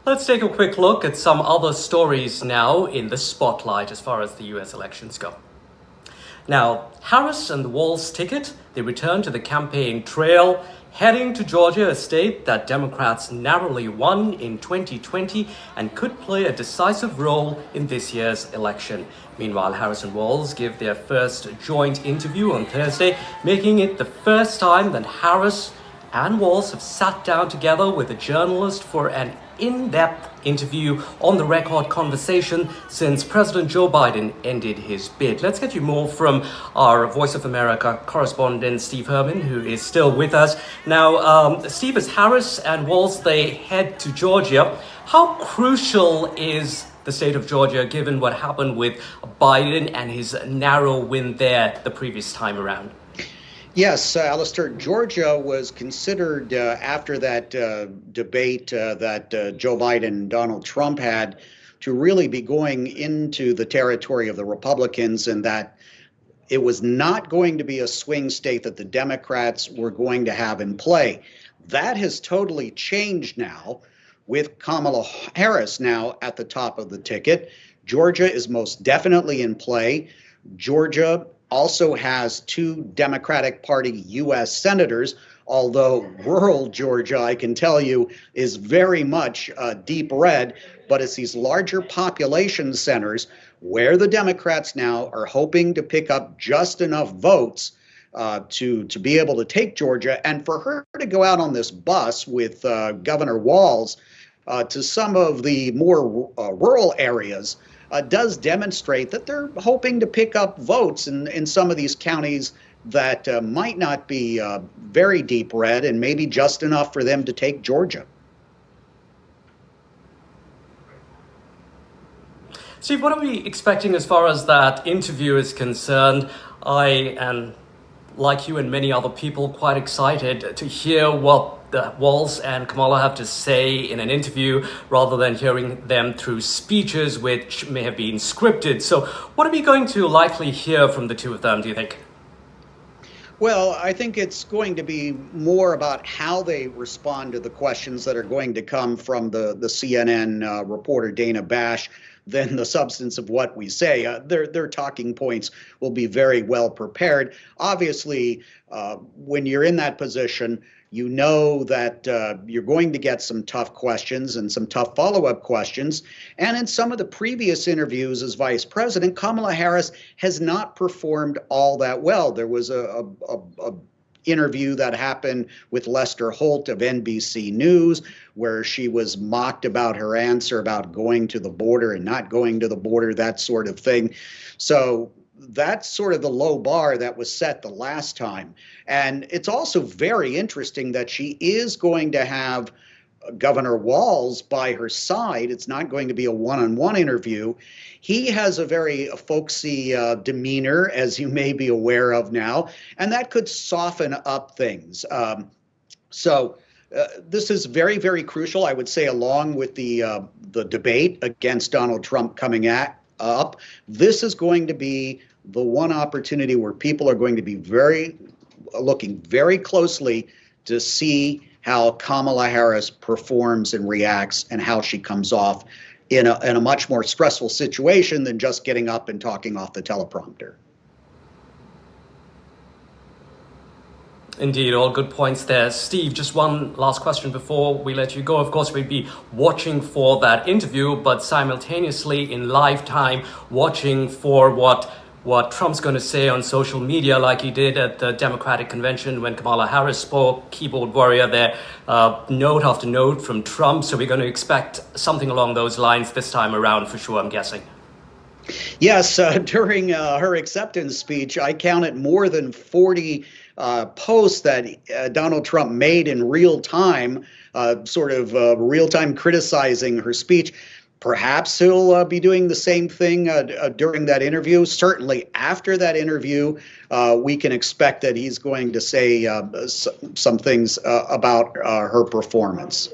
Let's take a quick look at some other stories now in the spotlight as far as the US elections go. Now, Harris and the Walz ticket, they return to the campaign trail, heading to Georgia, a state that Democrats narrowly won in 2020 and could play a decisive role in this year's election. Meanwhile, Harris and Walz give their first joint interview on Thursday, making it the first time that Harris and Walz have sat down together with a journalist for an in-depth interview, on-the-record conversation since President Joe Biden ended his bid. Let's get you more from our Voice of America correspondent, Steve Herman, who is still with us. Now, Steve, as Harris and Walz, they head to Georgia. How crucial is the state of Georgia, given what happened with Biden and his narrow win there the previous time around? Yes, Alistair, Georgia was considered after that debate that Joe Biden and Donald Trump had to really be going into the territory of the Republicans, and that it was not going to be a swing state that the Democrats were going to have in play. That has totally changed now with Kamala Harris now at the top of the ticket. Georgia is most definitely in play. Georgia also has two Democratic Party U.S. senators, although rural Georgia, I can tell you, is very much deep red, but it's these larger population centers where the Democrats now are hoping to pick up just enough votes to be able to take Georgia, and for her to go out on this bus with Governor Walz to some of the more rural areas does demonstrate that they're hoping to pick up votes in some of these counties that might not be very deep red, and maybe just enough for them to take Georgia. Steve, what are we expecting as far as that interview is concerned? I am, like you and many other people, quite excited to hear what the Walz and Kamala have to say in an interview rather than hearing them through speeches which may have been scripted. So what are we going to likely hear from the two of them, do you think? Well, I think it's going to be more about how they respond to the questions that are going to come from the CNN reporter Dana Bash than the substance of what we say. Their talking points will be very well prepared. Obviously, when you're in that position, you know that you're going to get some tough questions and some tough follow-up questions. And in some of the previous interviews as vice president, Kamala Harris has not performed all that well. There was a interview that happened with Lester Holt of NBC News, where she was mocked about her answer about going to the border and not going to the border, that sort of thing. So that's sort of the low bar that was set the last time. And it's also very interesting that she is going to have Governor Walz by her side. It's not going to be a one-on-one interview. He has a very folksy demeanor, as you may be aware of now, and that could soften up things. So this is very, very crucial, I would say, along with the debate against Donald Trump coming up. This is going to be the one opportunity where people are going to be looking very closely to see how Kamala Harris performs and reacts and how she comes off in a much more stressful situation than just getting up and talking off the teleprompter. Indeed, all good points there. Steve, just one last question before we let you go. Of course, we'll be watching for that interview, but simultaneously in live time, watching for what Trump's going to say on social media, like he did at the Democratic convention when Kamala Harris spoke, keyboard warrior there, note after note from Trump. So we're going to expect something along those lines this time around for sure, I'm guessing. Yes, during her acceptance speech, I counted more than 40 posts that Donald Trump made in real time, real time criticizing her speech. Perhaps he'll be doing the same thing during that interview. Certainly after that interview, we can expect that he's going to say some things about her performance.